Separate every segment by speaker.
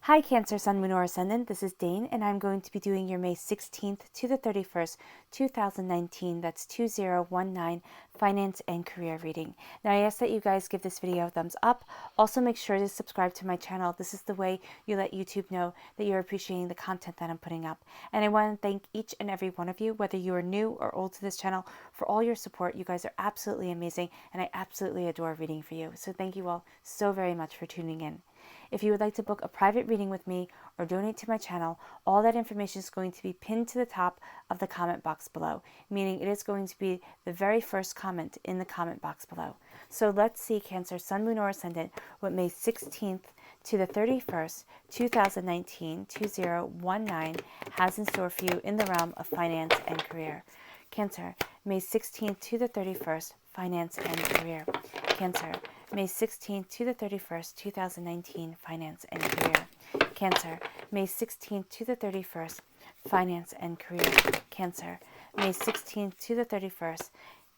Speaker 1: Hi Cancer, Sun, Moon, or Ascendant. This is Dane, and I'm going to be doing your May 16th to the 31st, 2019. That's 2019 finance and career reading. Now, I ask that you guys give this video a thumbs up. Also, make sure to subscribe to my channel. This is the way you let YouTube know that you're appreciating the content that I'm putting up. And I want to thank each and every one of you, whether you are new or old to this channel, for all your support. You guys are absolutely amazing, and I absolutely adore reading for you. So thank you all so very much for tuning in. If you would like to book a private reading with me or donate to my channel, all that information is going to be pinned to the top of the comment box below, meaning it is going to be the very first comment in the comment box below. So let's see, Cancer, Sun, Moon, or Ascendant, what May 16th to the 31st, 2019, 2019 has in store for you in the realm of finance and career. Cancer, May 16th to the 31st, finance and career. Cancer, May 16th to the 31st, 2019, finance and career. Cancer, May 16th to the 31st, finance and career. Cancer, May 16th to the 31st,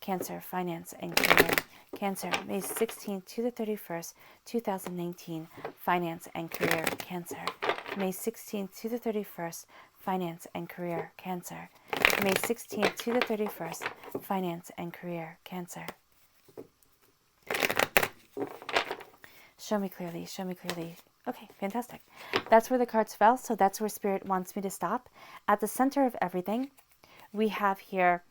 Speaker 1: Cancer, finance and career. Cancer, May 16th to the 31st, 2019, finance and career. Cancer, May 16th to the 31st, finance and career. Cancer, May 16th to the 31st, finance and career. Cancer. Show me clearly, show me clearly. Okay, fantastic. That's where the cards fell, so that's where Spirit wants me to stop. At the center of everything, we have here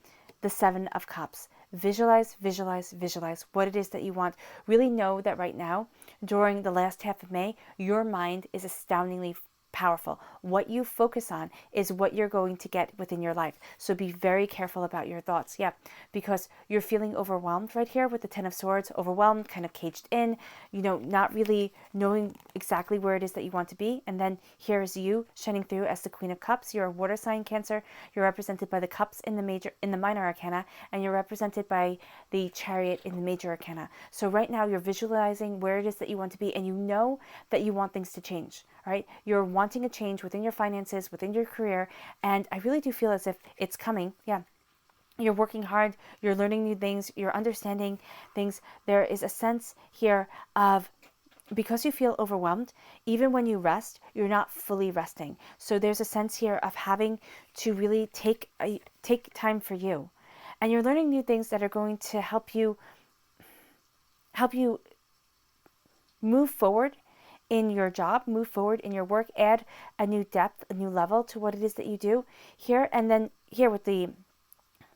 Speaker 1: the Seven of Cups. Visualize, visualize, visualize what it is that you want. Really know that right now, during the last half of May, your mind is astoundingly powerful. What you focus on is what you're going to get within your life. So be very careful about your thoughts. Yeah, because you're feeling overwhelmed right here with the Ten of Swords, overwhelmed, kind of caged in, not really knowing exactly where it is that you want to be. And then here's you shining through as the Queen of Cups. You're a water sign, Cancer. You're represented by the cups in the minor arcana, and you're represented by the Chariot in the major arcana. So right now you're visualizing where it is that you want to be, and you know that you want things to change. Right? You're wanting a change within your finances, within your career, and I really do feel as if it's coming. Yeah. You're working hard, you're learning new things, you're understanding things. There is a sense here of, because you feel overwhelmed, even when you rest, you're not fully resting. So there's a sense here of having to really take time for you. And you're learning new things that are going to help you move forward in your job, move forward in your work, add a new depth, a new level to what it is that you do here. And then here with the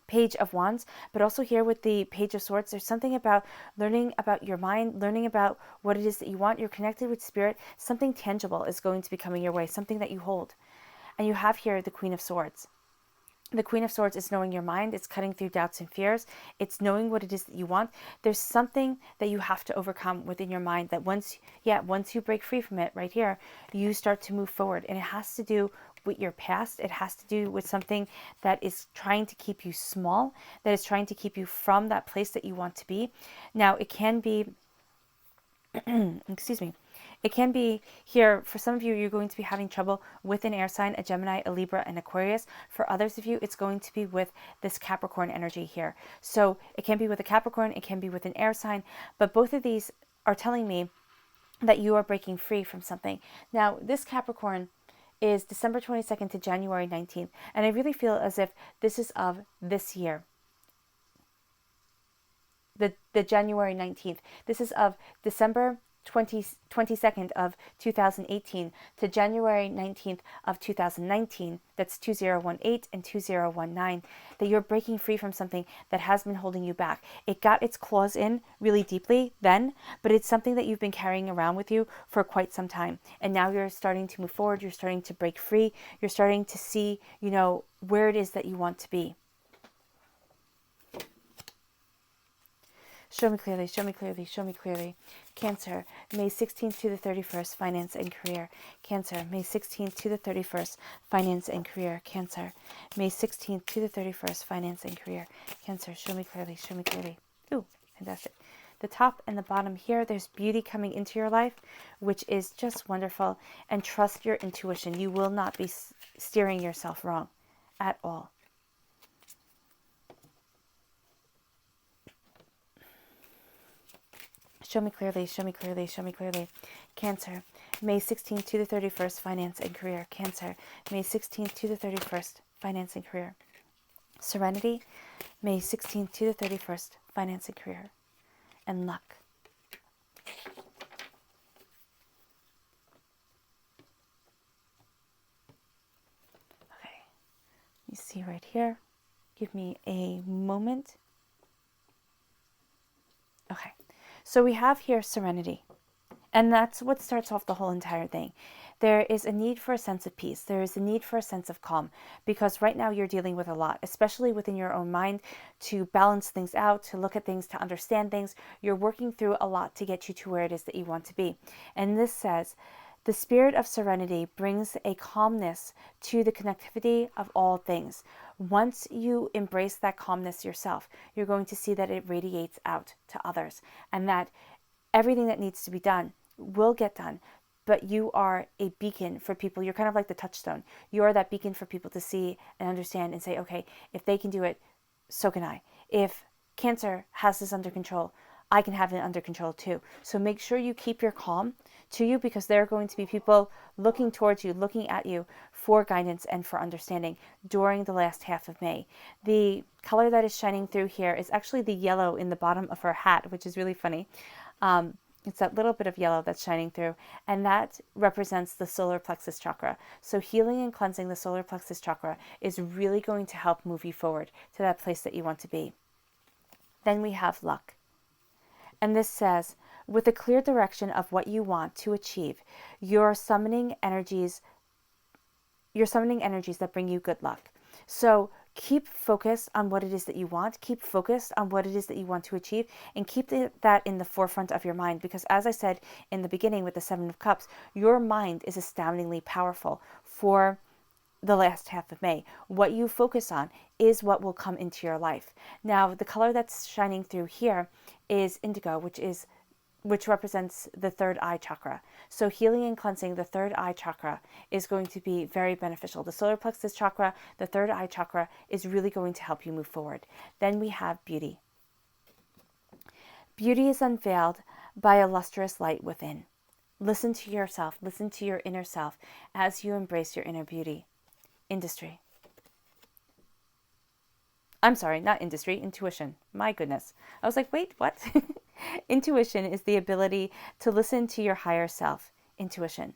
Speaker 1: Page of Wands, but also here with the Page of Swords, there's something about learning about your mind, learning about what it is that you want. You're connected with Spirit. Something tangible is going to be coming your way, something that you hold. And you have here the Queen of Swords. The Queen of Swords is knowing your mind. It's cutting through doubts and fears. It's knowing what it is that you want. There's something that you have to overcome within your mind that once you break free from it right here, you start to move forward. And it has to do with your past. It has to do with something that is trying to keep you small, that is trying to keep you from that place that you want to be. Now, it can be, excuse me, it can be here, for some of you, you're going to be having trouble with an air sign, a Gemini, a Libra, and Aquarius. For others of you, it's going to be with this Capricorn energy here. So it can be with a Capricorn, it can be with an air sign, but both of these are telling me that you are breaking free from something. Now, this Capricorn is December 22nd to January 19th, and I really feel as if this is of this year. The January 19th. This is of December 22nd of 2018 to January 19th of 2019. That's 2018 and 2019. That you're breaking free from something that has been holding you back. It got its claws in really deeply then, but it's something that you've been carrying around with you for quite some time. And now you're starting to move forward. You're starting to break free. You're starting to see, where it is that you want to be. Show me clearly, show me clearly, show me clearly. Cancer, May 16th to the 31st, finance and career. Cancer, May 16th to the 31st, finance and career. Cancer, May 16th to the 31st, finance and career. Cancer, show me clearly, show me clearly. Ooh, fantastic. The top and the bottom here, there's beauty coming into your life, which is just wonderful. And trust your intuition. You will not be steering yourself wrong at all. Show me clearly, show me clearly, show me clearly. Cancer, May 16th to the 31st, finance and career. Cancer, May 16th to the 31st, finance and career. Serenity, May 16th to the 31st, finance and career. And luck. Okay, you see right here. Give me a moment. Okay, so we have here serenity. And that's what starts off the whole entire thing. There is a need for a sense of peace. There is a need for a sense of calm, because right now you're dealing with a lot, especially within your own mind, to balance things out, to look at things, to understand things. You're working through a lot to get you to where it is that you want to be. And this says, the spirit of serenity brings a calmness to the connectivity of all things. Once you embrace that calmness yourself, you're going to see that it radiates out to others, and that everything that needs to be done will get done, but you are a beacon for people. You're kind of like the touchstone. You are that beacon for people to see and understand and say, okay, if they can do it, so can I. If cancer has this under control, I can have it under control too. So make sure you keep your calm to you, because there are going to be people looking towards you, looking at you for guidance and for understanding during the last half of May. The color that is shining through here is actually the yellow in the bottom of her hat, which is really funny. It's that little bit of yellow that's shining through, and that represents the solar plexus chakra. So healing and cleansing the solar plexus chakra is really going to help move you forward to that place that you want to be. Then we have luck. And this says, with a clear direction of what you want to achieve, you're summoning energies that bring you good luck. So keep focused on what it is that you want. Keep focused on what it is that you want to achieve, and keep that in the forefront of your mind. Because as I said in the beginning with the Seven of Cups, your mind is astoundingly powerful for the last half of May. What you focus on is what will come into your life. Now, the color that's shining through here is indigo, which represents the third eye chakra. So healing and cleansing the third eye chakra is going to be very beneficial. The solar plexus chakra, the third eye chakra, is really going to help you move forward. Then we have beauty. Beauty is unveiled by a lustrous light within. Listen to yourself, listen to your inner self as you embrace your inner beauty. Industry. I'm sorry, not industry, intuition. My goodness. I was like, wait, what? Intuition is the ability to listen to your higher self. Intuition.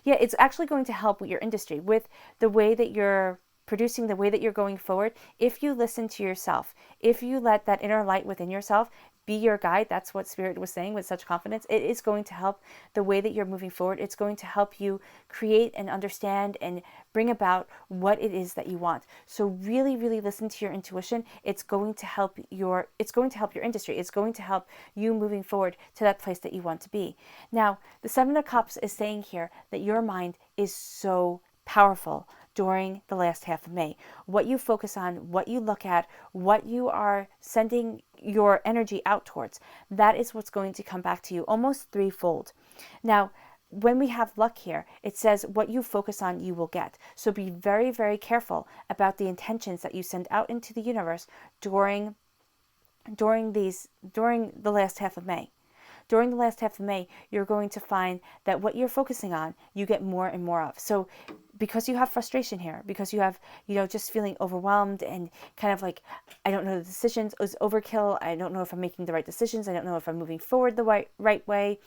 Speaker 1: Yeah, it's actually going to help with your industry, with the way that you're producing, the way that you're going forward. If you listen to yourself, if you let that inner light within yourself be your guide, that's what Spirit was saying with such confidence, it is going to help the way that you're moving forward. It's going to help you create and understand and bring about what it is that you want. So really, really listen to your intuition. It's going to help your industry. It's going to help you moving forward to that place that you want to be. Now, the Seven of Cups is saying here that your mind is so powerful during the last half of May. What you focus on, what you look at, what you are sending your energy out towards, that is what's going to come back to you almost threefold. Now, when we have luck here, it says what you focus on, you will get. So be very, very careful about the intentions that you send out into the universe during the last half of May. During the last half of May, you're going to find that what you're focusing on, you get more and more of. So because you have frustration here, because you have, just feeling overwhelmed and kind of like, I don't know the decisions, is overkill. I don't know if I'm making the right decisions. I don't know if I'm moving forward the right way.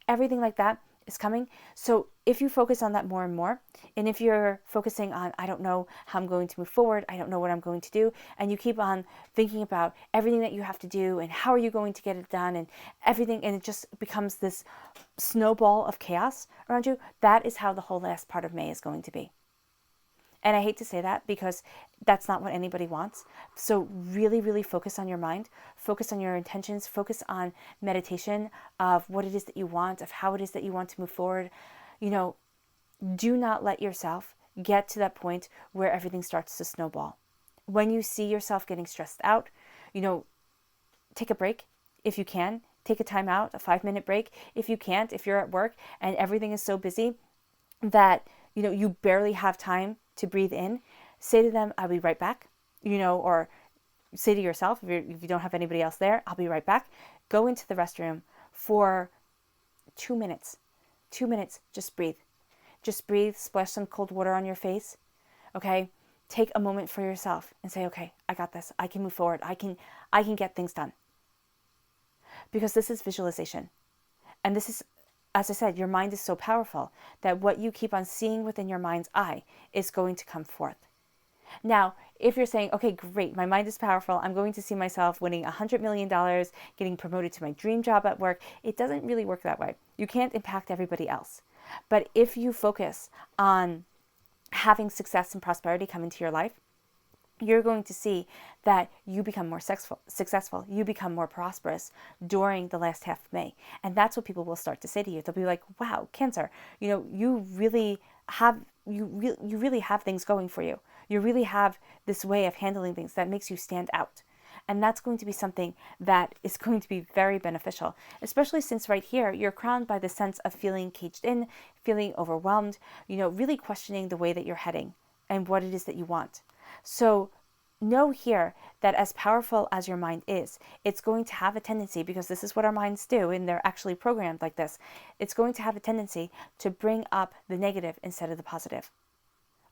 Speaker 1: Everything like that is coming. So if you focus on that more and more, and if you're focusing on, I don't know how I'm going to move forward, I don't know what I'm going to do, and you keep on thinking about everything that you have to do and how are you going to get it done and everything, and it just becomes this snowball of chaos around you, that is how the whole last part of May is going to be. And I hate to say that because that's not what anybody wants. So really, really focus on your mind, focus on your intentions, focus on meditation of what it is that you want, of how it is that you want to move forward. Do not let yourself get to that point where everything starts to snowball. When you see yourself getting stressed out, take a break if you can. Take a time out, a 5-minute break. If you can't, if you're at work and everything is so busy that, you barely have time to breathe in, say to them, I'll be right back, or say to yourself, if you don't have anybody else there, I'll be right back. Go into the restroom for 2 minutes. 2 minutes, just breathe. Just breathe, splash some cold water on your face, okay? Take a moment for yourself and say, okay, I got this. I can move forward. I can get things done. Because this is visualization. And this is, as I said, your mind is so powerful that what you keep on seeing within your mind's eye is going to come forth. Now, if you're saying, okay, great, my mind is powerful, I'm going to see myself winning $100 million, getting promoted to my dream job at work, it doesn't really work that way. You can't impact everybody else. But if you focus on having success and prosperity come into your life, you're going to see that you become more successful, you become more prosperous during the last half of May. And that's what people will start to say to you. They'll be like, wow, Cancer, you really have things going for you. You really have this way of handling things that makes you stand out. And that's going to be something that is going to be very beneficial, especially since right here, you're crowned by the sense of feeling caged in, feeling overwhelmed, really questioning the way that you're heading and what it is that you want. So know here that as powerful as your mind is, it's going to have a tendency, because this is what our minds do, and they're actually programmed like this, it's going to have a tendency to bring up the negative instead of the positive.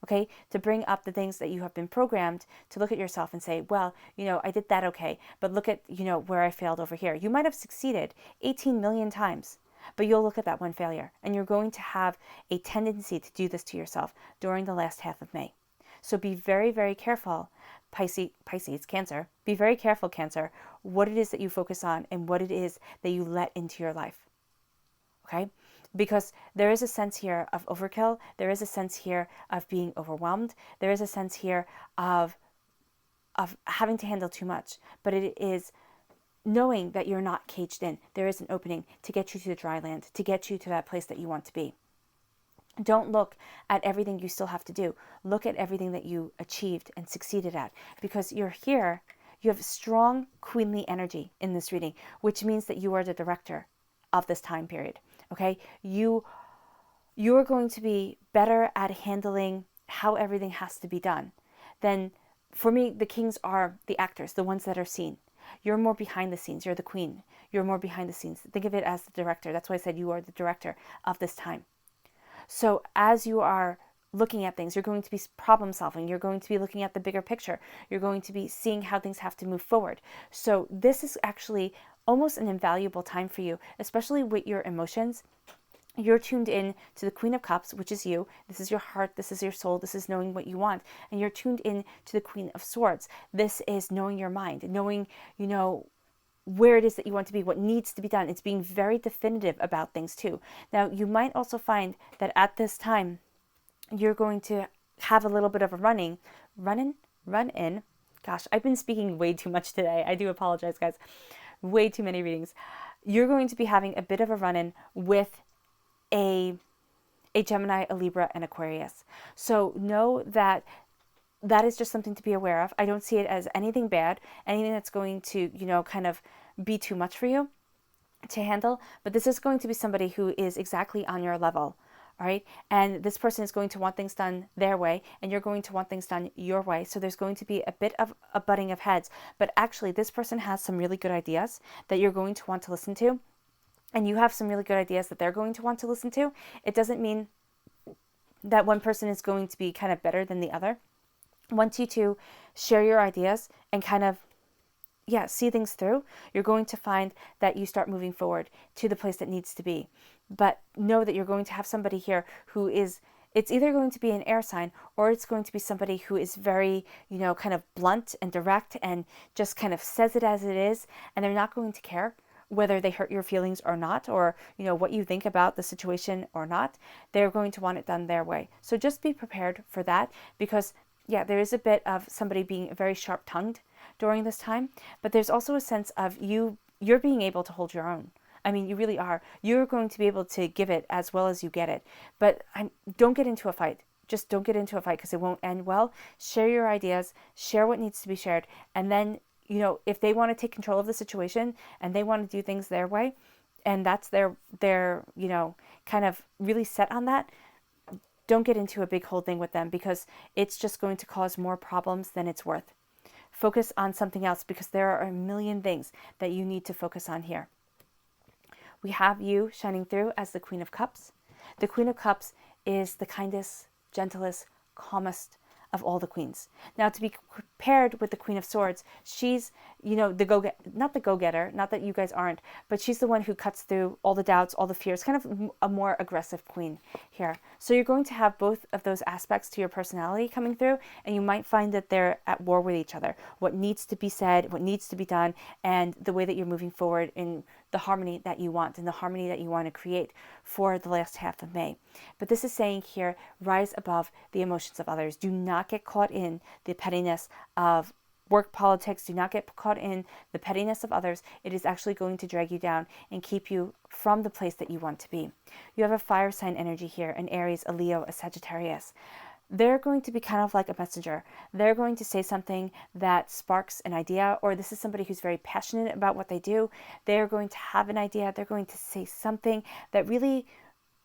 Speaker 1: Okay, to bring up the things that you have been programmed to look at yourself and say, well, I did that okay, but look at, where I failed over here. You might have succeeded 18 million times, but you'll look at that one failure, and you're going to have a tendency to do this to yourself during the last half of May. So be very, very careful, Pisces, Cancer. Be very careful, Cancer, what it is that you focus on and what it is that you let into your life. Okay? Because there is a sense here of overkill. There is a sense here of being overwhelmed. There is a sense here of having to handle too much. But it is knowing that you're not caged in. There is an opening to get you to the dry land, to get you to that place that you want to be. Don't look at everything you still have to do. Look at everything that you achieved and succeeded at, because you're here. You have strong queenly energy in this reading, which means that you are the director of this time period. Okay, you are going to be better at handling how everything has to be done than, for me, the kings are the actors, the ones that are seen. You're more behind the scenes. You're the queen. You're more behind the scenes. Think of it as the director. That's why I said you are the director of this time. So as you are looking at things, you're going to be problem solving. You're going to be looking at the bigger picture. You're going to be seeing how things have to move forward. So this is actually almost an invaluable time for you, especially with your emotions. You're tuned in to the Queen of Cups, which is you. This is your heart. This is your soul. This is knowing what you want. And you're tuned in to the Queen of Swords. This is knowing your mind, knowing, where it is that you want to be, what needs to be done. It's being very definitive about things too. Now, you might also find that at this time, you're going to have a little bit of a run-in. Gosh, I've been speaking way too much today. I do apologize, guys. Way too many readings. You're going to be having a bit of a run-in with a Gemini, a Libra, and Aquarius. So know that is just something to be aware of. I don't see it as anything bad, anything that's going to, kind of be too much for you to handle. But this is going to be somebody who is exactly on your level, all right? And this person is going to want things done their way, and you're going to want things done your way. So there's going to be a bit of a butting of heads. But actually, this person has some really good ideas that you're going to want to listen to, and you have some really good ideas that they're going to want to listen to. It doesn't mean that one person is going to be kind of better than the other. Once you two share your ideas and kind of, see things through, you're going to find that you start moving forward to the place that needs to be. But know that you're going to have somebody here who is, it's either going to be an air sign or it's going to be somebody who is very, kind of blunt and direct and just kind of says it as it is, and they're not going to care whether they hurt your feelings or not, or, what you think about the situation or not. They're going to want it done their way. So just be prepared for that, because there is a bit of somebody being very sharp-tongued during this time, but there's also a sense of you're being able to hold your own. I mean, you really are. You're going to be able to give it as well as you get it. But don't get into a fight. Just don't get into a fight, because it won't end well. Share your ideas, share what needs to be shared, and then, if they want to take control of the situation and they want to do things their way, and that's their kind of really set on that, don't get into a big whole thing with them, because it's just going to cause more problems than it's worth. Focus on something else, because there are a million things that you need to focus on here. We have you shining through as the Queen of Cups. The Queen of Cups is the kindest, gentlest, calmest of all the queens. Now, to be paired with the Queen of Swords, she's, not the go-getter, not that you guys aren't, but she's the one who cuts through all the doubts, all the fears, kind of a more aggressive queen here. So you're going to have both of those aspects to your personality coming through, and you might find that they're at war with each other. What needs to be said, what needs to be done, and the way that you're moving forward in the harmony that you want and the harmony that you want to create for the last half of May. But this is saying here, rise above the emotions of others. Do not get caught in the pettiness of work politics. Do not get caught in the pettiness of others. It is actually going to drag you down and keep you from the place that you want to be. You have a fire sign energy here, an Aries, a Leo, a Sagittarius. They're going to be kind of like a messenger. They're going to say something that sparks an idea, or this is somebody who's very passionate about what they do. They're going to have an idea. They're going to say something that really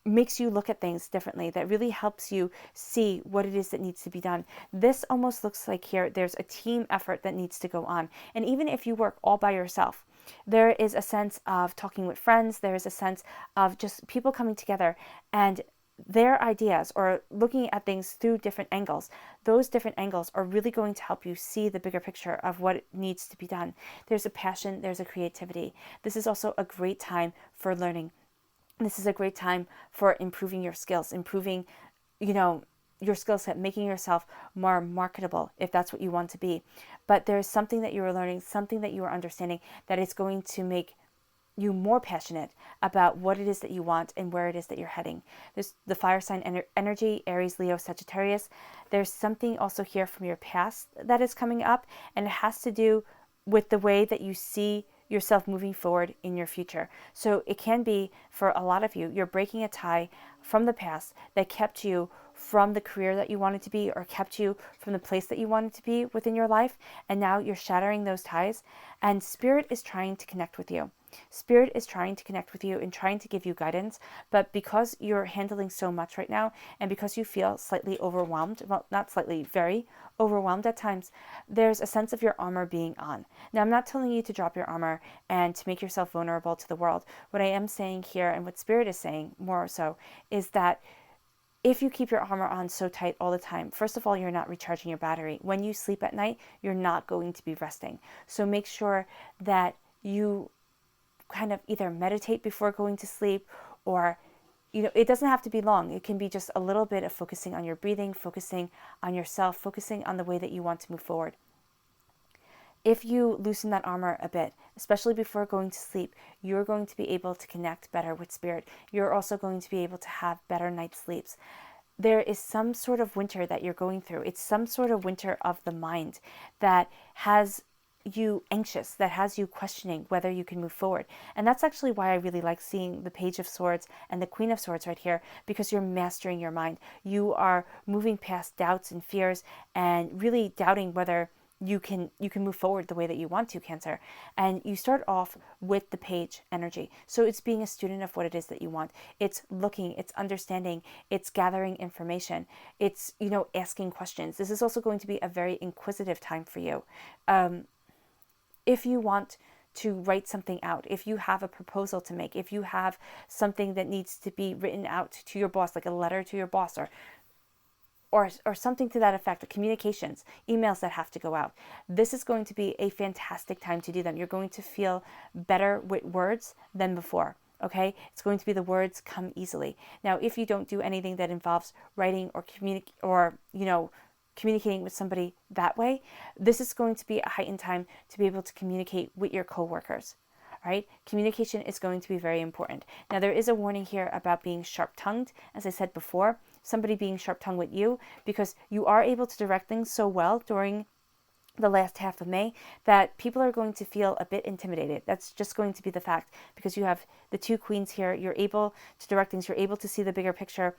Speaker 1: makes you look at things differently, that really helps you see what it is that needs to be done. This almost looks like here there's a team effort that needs to go on. And even if you work all by yourself, there is a sense of talking with friends. There is a sense of just people coming together and their ideas, or looking at things through different angles. Those different angles are really going to help you see the bigger picture of what needs to be done. There's a passion, there's a creativity. This is also a great time for learning. This is a great time for improving your skills, improving, your skill set, making yourself more marketable if that's what you want to be. But there's something that you are learning, something that you are understanding that is going to make you more passionate about what it is that you want and where it is that you're heading. There's the fire sign energy, Aries, Leo, Sagittarius. There's something also here from your past that is coming up, and it has to do with the way that you see yourself moving forward in your future. So it can be, for a lot of you, you're breaking a tie from the past that kept you from the career that you wanted to be, or kept you from the place that you wanted to be within your life, and now you're shattering those ties, and Spirit is trying to connect with you. Spirit is trying to connect with you and trying to give you guidance, but because you're handling so much right now, and because you feel slightly overwhelmed, well, not slightly, very overwhelmed at times, there's a sense of your armor being on. Now, I'm not telling you to drop your armor and to make yourself vulnerable to the world. What I am saying here, and what Spirit is saying more so, is that if you keep your armor on so tight all the time, first of all, you're not recharging your battery. When you sleep at night, you're not going to be resting. So make sure that you kind of either meditate before going to sleep, or it doesn't have to be long. It can be just a little bit of focusing on your breathing, focusing on yourself, focusing on the way that you want to move forward. If you loosen that armor a bit, especially before going to sleep, you're going to be able to connect better with Spirit. You're also going to be able to have better night's sleeps. There is some sort of winter that you're going through. It's some sort of winter of the mind that has you anxious, that has you questioning whether you can move forward. And that's actually why I really like seeing the Page of Swords and the Queen of Swords right here, because you're mastering your mind. You are moving past doubts and fears and really doubting whether you can move forward the way that you want to, Cancer. And you start off with the Page energy. So it's being a student of what it is that you want. It's looking, it's understanding, it's gathering information, it's, asking questions. This is also going to be a very inquisitive time for you. If you want to write something out, if you have a proposal to make, if you have something that needs to be written out to your boss, like a letter to your boss, or something to that effect, communications, emails that have to go out, this is going to be a fantastic time to do them. You're going to feel better with words than before. Okay, it's going to be the words come easily. Now, if you don't do anything that involves writing or communicating with somebody that way, this is going to be a heightened time to be able to communicate with your coworkers. Right? Communication is going to be very important. Now, there is a warning here about being sharp-tongued, as I said before, somebody being sharp-tongued with you, because you are able to direct things so well during the last half of May that people are going to feel a bit intimidated. That's just going to be the fact, because you have the two queens here. You're able to direct things. You're able to see the bigger picture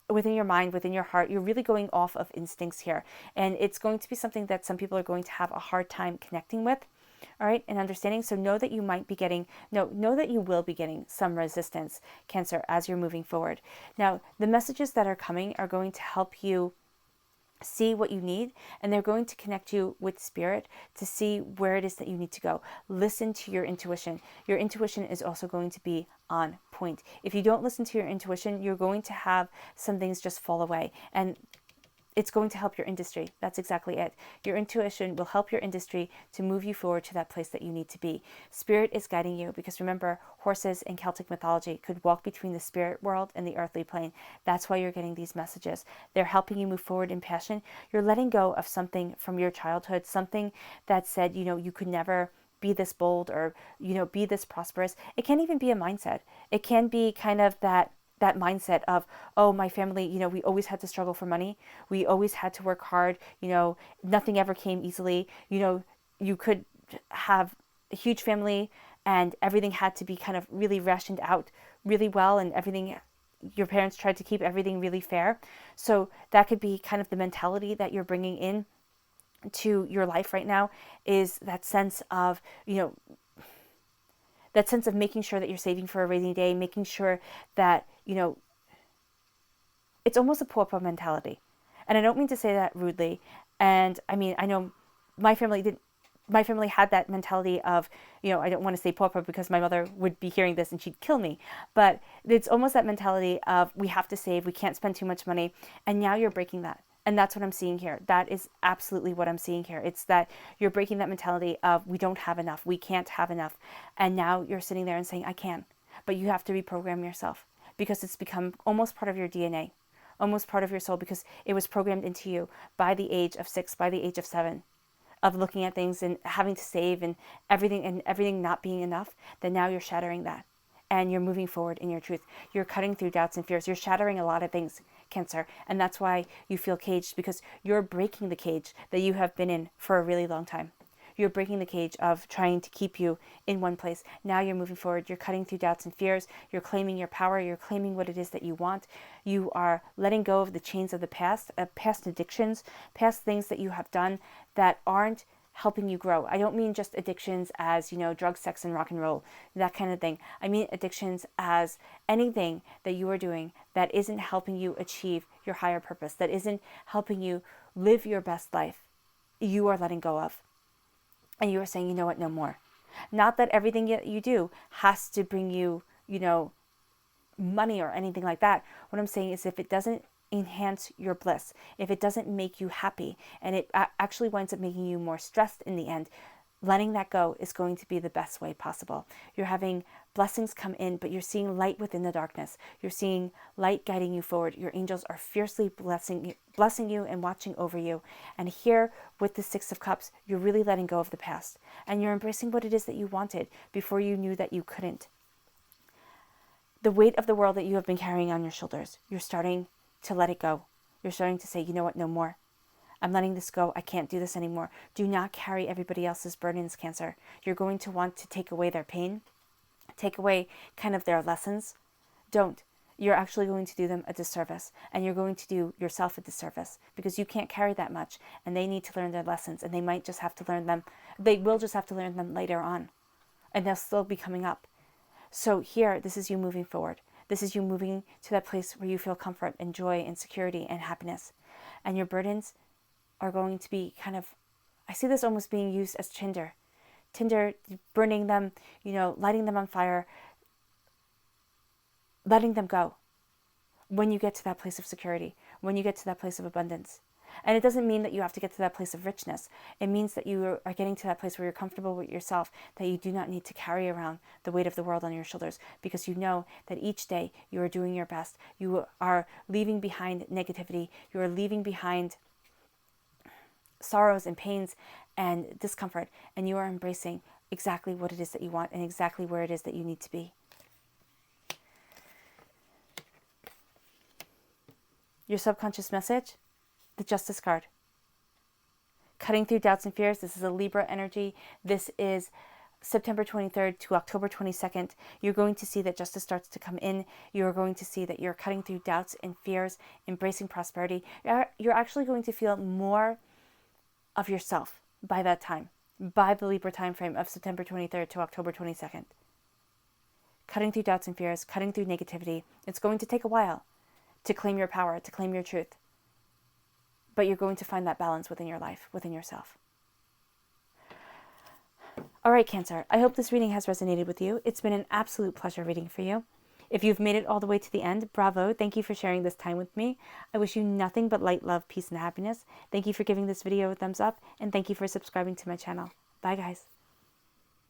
Speaker 1: within your mind, within your heart. You're really going off of instincts here. And it's going to be something that some people are going to have a hard time connecting with. All right, and understanding. So know that you might be getting, know that you will be getting some resistance, Cancer, as you're moving forward. Now, the messages that are coming are going to help you see what you need, and they're going to connect you with spirit to see where it is that you need to go. Listen to your intuition. Your intuition is also going to be on point. If you don't listen to your intuition, you're going to have some things just fall away, and it's going to help your industry. That's exactly it. Your intuition will help your industry to move you forward to that place that you need to be. Spirit is guiding you, because remember, horses in Celtic mythology could walk between the spirit world and the earthly plane. That's why you're getting these messages. They're helping you move forward in passion. You're letting go of something from your childhood, something that said, you could never be this bold, or, be this prosperous. It can even be a mindset. It can be kind of that mindset of, oh, my family, we always had to struggle for money. We always had to work hard. Nothing ever came easily. You could have a huge family and everything had to be kind of really rationed out really well, and everything, your parents tried to keep everything really fair. So that could be kind of the mentality that you're bringing in to your life right now, is that sense of, that sense of making sure that you're saving for a rainy day, making sure that, it's almost a pauper mentality. And I don't mean to say that rudely. And I mean, I know my family had that mentality of, I don't want to say pauper because my mother would be hearing this and she'd kill me. But it's almost that mentality of, we have to save, we can't spend too much money. And now you're breaking that. And that's what I'm seeing here. That is absolutely what I'm seeing here. It's that you're breaking that mentality of, we don't have enough, we can't have enough. And now you're sitting there and saying, I can. But you have to reprogram yourself, because it's become almost part of your DNA, almost part of your soul, because it was programmed into you by the age of 6, by the age of 7, of looking at things and having to save and everything not being enough. Then now you're shattering that. And you're moving forward in your truth. You're cutting through doubts and fears. You're shattering a lot of things, Cancer. And that's why you feel caged, because you're breaking the cage that you have been in for a really long time. You're breaking the cage of trying to keep you in one place. Now you're moving forward. You're cutting through doubts and fears. You're claiming your power. You're claiming what it is that you want. You are letting go of the chains of the past addictions, past things that you have done that aren't helping you grow. I don't mean just addictions as, drugs, sex, and rock and roll, that kind of thing. I mean addictions as anything that you are doing that isn't helping you achieve your higher purpose, that isn't helping you live your best life. You are letting go of. And you are saying, you know what, no more. Not that everything that you do has to bring you, money or anything like that. What I'm saying is, if it doesn't enhance your bliss, if it doesn't make you happy, and it actually winds up making you more stressed in the end, letting that go is going to be the best way possible. You're having blessings come in, but you're seeing light within the darkness. You're seeing light guiding you forward. Your angels are fiercely blessing you and watching over you. And here with the 6 of Cups, you're really letting go of the past, and you're embracing what it is that you wanted before you knew that you couldn't. The weight of the world that you have been carrying on your shoulders, you're starting to let it go. You're starting to say, you know what, no more. I'm letting this go. I can't do this anymore. Do not carry everybody else's burdens, Cancer. You're going to want to take away their pain, take away kind of their lessons. Don't. You're actually going to do them a disservice, and you're going to do yourself a disservice, because you can't carry that much, and they need to learn their lessons, and they might just have to learn them. They will just have to learn them later on, and they'll still be coming up. So here, this is you moving forward. This is you moving to that place where you feel comfort and joy and security and happiness. And your burdens are going to be kind of, I see this almost being used as tinder, burning them, lighting them on fire, letting them go when you get to that place of security, when you get to that place of abundance. And it doesn't mean that you have to get to that place of richness. It means that you are getting to that place where you're comfortable with yourself, that you do not need to carry around the weight of the world on your shoulders, because you know that each day you are doing your best. You are leaving behind negativity. You are leaving behind sorrows and pains and discomfort, and you are embracing exactly what it is that you want and exactly where it is that you need to be. Your subconscious message, the Justice card. Cutting through doubts and fears. This is a Libra energy. This is September 23rd to October 22nd. You're going to see that justice starts to come in. You're going to see that you're cutting through doubts and fears, embracing prosperity. You're actually going to feel more of yourself by that time, by the Libra time frame of September 23rd to October 22nd. Cutting through doubts and fears, cutting through negativity. It's going to take a while to claim your power, to claim your truth. but you're going to find that balance within your life, within yourself. All right, Cancer, I hope this reading has resonated with you. It's been an absolute pleasure reading for you. If you've made it all the way to the end, bravo. Thank you for sharing this time with me. I wish you nothing but light, love, peace, and happiness. Thank you for giving this video a thumbs up, and thank you for subscribing to my channel. Bye, guys.